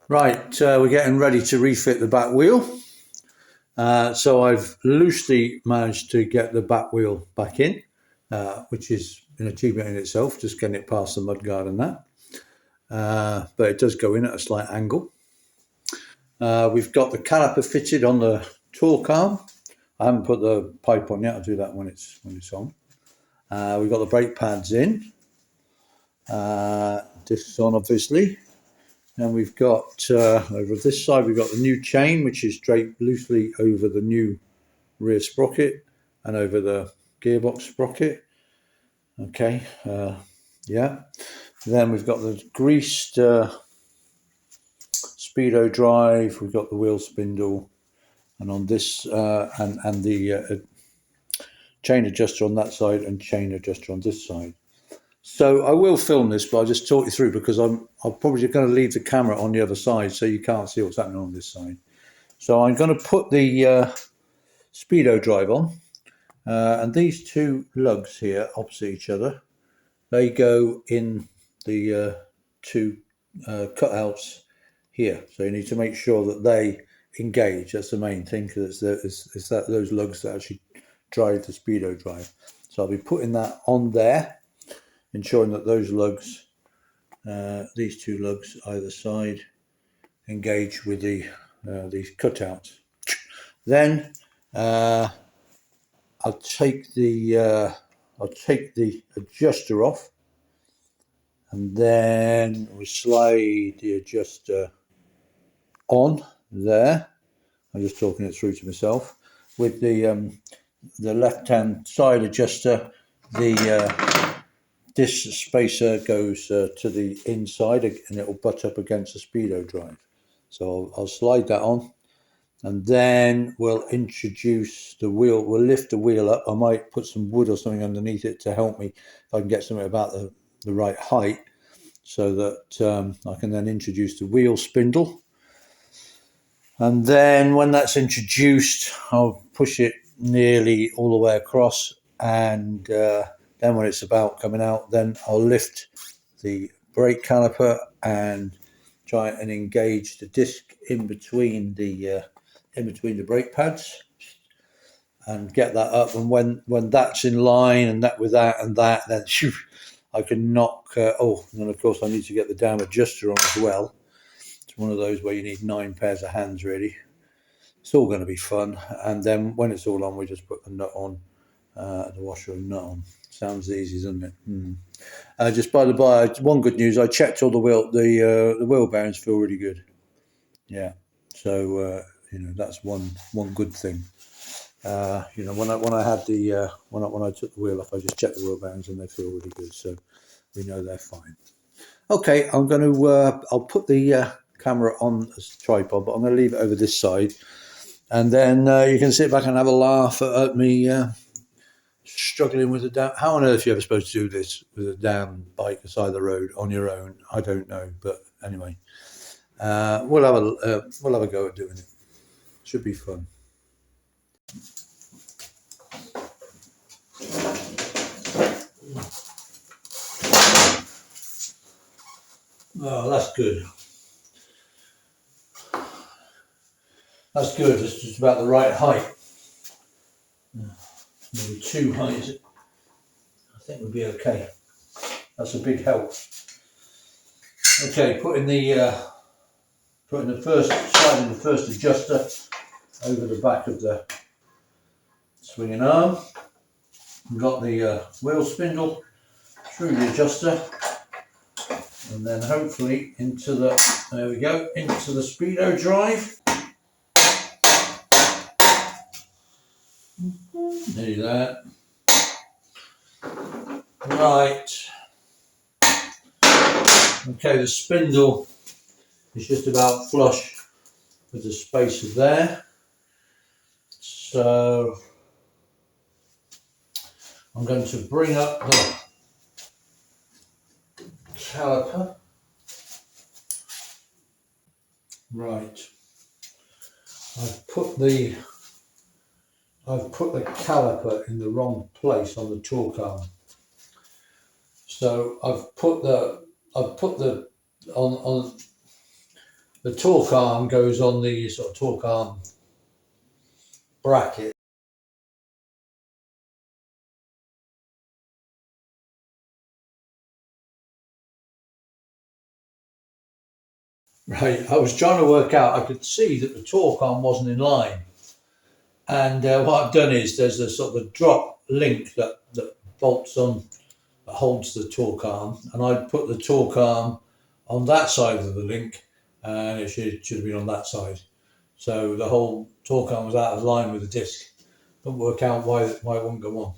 Right, we're getting ready to refit the back wheel. So I've loosely managed to get the back wheel back in, which is an achievement in itself, just getting it past the mudguard and that. But it does go in at a slight angle. We've got the caliper fitted on the torque arm. I haven't put the pipe on yet. I'll do that when it's on. We've got the brake pads in. Discs on, obviously. And we've got, over this side, we've got the new chain, which is draped loosely over the new rear sprocket and over the gearbox sprocket. Okay, yeah. Then we've got the greased speedo drive. We've got the wheel spindle, and on this, and the chain adjuster on that side and chain adjuster on this side. So I will film this, but I'll just talk you through because I'm probably going to leave the camera on the other side so you can't see what's happening on this side. So I'm going to put the speedo drive on, and these two lugs here opposite each other, they go in the two cutouts here. So you need to make sure that they engage. That's the main thing, because it's that those lugs that actually drive the speedo drive. So I'll be putting that on there, ensuring that those lugs, these two lugs either side, engage with the these cutouts. Then I'll take the adjuster off, and then we slide the adjuster on there. I'm just talking it through to myself. With the left-hand side adjuster, the this spacer goes to the inside, and it will butt up against the speedo drive. So I'll slide that on, and then we'll introduce the wheel. We'll lift the wheel up. I might put some wood or something underneath it to help me if I can get something about the right height, so that I can then introduce the wheel spindle. And then when that's introduced, I'll push it nearly all the way across, and then when it's about coming out, then I'll lift the brake caliper and try and engage the disc in between the brake pads and get that up. And when that's in line, and that with that and that, then I can knock. And then of course I need to get the damn adjuster on as well. It's one of those where you need 9 pairs of hands, really. It's all going to be fun. And then when it's all on, we just put the nut on, the washer and nut on. Sounds easy, doesn't it? Just by the by, one good news: I checked all the wheel bearings feel really good. Yeah, so that's one good thing. When I had the when I took the wheel off, I just checked the wheel bearings and they feel really good. So we know they're fine. Okay, I'm going to I'll put the camera on as a tripod, but I'm going to leave it over this side, and then you can sit back and have a laugh at me struggling with a damn. How on earth are you ever supposed to do this with a damn bike beside the road on your own? I don't know, but anyway, we'll have a go at doing it. Should be fun. Oh, that's good. That's good. It's just about the right height. Maybe too high, is it? I think we'll be okay. That's a big help. Okay, putting the first adjuster over the back of the swinging arm. We've got the wheel spindle through the adjuster, and then hopefully into the speedo drive. Nearly there. Right. Okay, the spindle is just about flush with the spacer there. So I'm going to bring up the caliper. Right. I've put the caliper in the wrong place on the torque arm. So I've put the on the torque arm goes on the sort of torque arm bracket. Right, I was trying to work out, I could see that the torque arm wasn't in line. And what I've done is there's a sort of a drop link that bolts on, that holds the torque arm. And I put the torque arm on that side of the link, and it should have been on that side. So the whole torque arm was out of line with the disc. Couldn't work out why it wouldn't go on.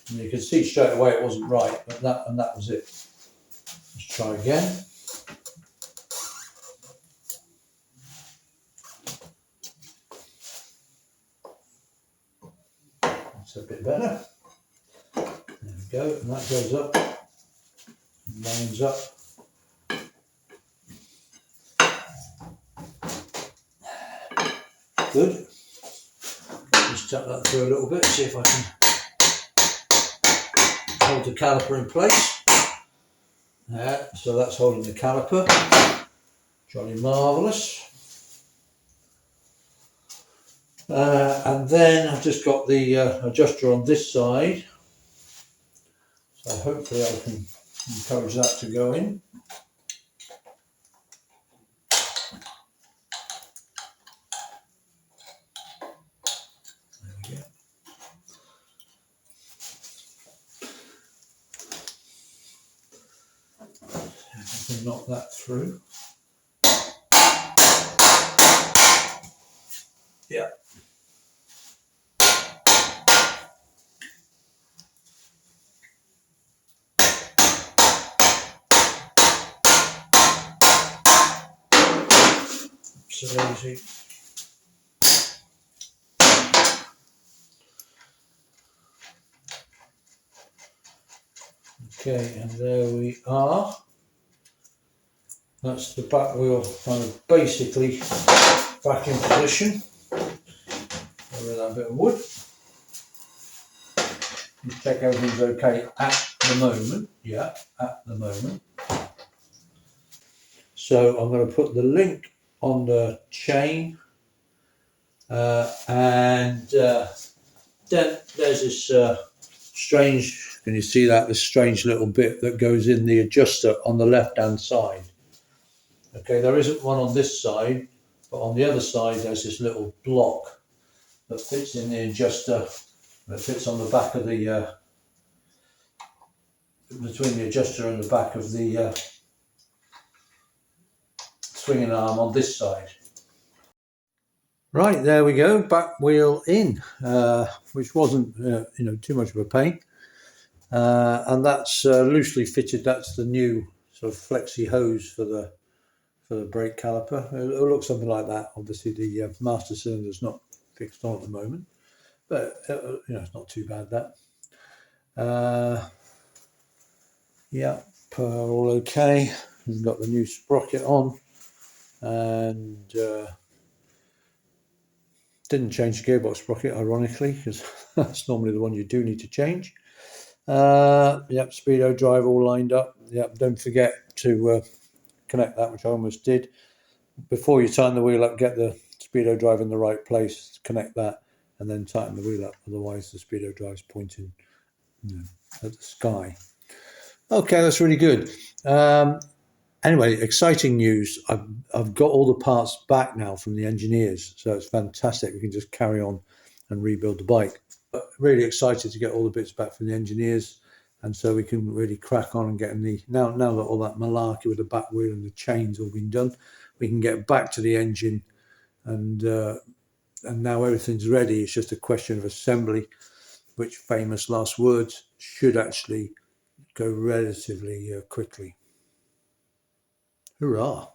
And you can see straight away it wasn't right, but that was it. Let's try again. That's a bit better. There we go, and that goes up, and lines up. Good. Just tap that through a little bit, see if I can hold the caliper in place. So that's holding the caliper. Jolly marvellous. And then I've just got the adjuster on this side. So hopefully I can encourage that to go in. There we go. I can knock that through. Yeah. So easy. Okay, and there we are. That's the back wheel kind of basically back in position. Over that bit of wood. Just check everything's okay at the moment. Yeah, at the moment. So I'm going to put the link on the chain, and then there's this strange, can you see that, this strange little bit that goes in the adjuster on the left hand side. Okay, there isn't one on this side, but on the other side there's this little block that fits in the adjuster, that fits on the back of the between the adjuster and the back of the swinging arm on this side. Right, there we go, back wheel in, which wasn't too much of a pain, and that's loosely fitted. That's the new sort of flexi hose for the brake caliper. It'll look something like that. Obviously the master cylinder's not fixed on at the moment, but it's not too bad, that. Yeah, all okay. We've got the new sprocket on, and didn't change the gearbox sprocket, ironically, because that's normally the one you do need to change. Yep, speedo drive all lined up. Yep, don't forget to connect that, which I almost did. Before you tighten the wheel up, get the speedo drive in the right place, connect that, and then tighten the wheel up. Otherwise the speedo drive's pointing at the sky. Okay, that's really good. Anyway, exciting news. I've got all the parts back now from the engineers, so it's fantastic. We can just carry on and rebuild the bike. But really excited to get all the bits back from the engineers, and so we can really crack on and get in the now that all that malarkey with the back wheel and the chains all been done, we can get back to the engine, and now everything's ready. It's just a question of assembly, which, famous last words, should actually go relatively quickly. Hurrah!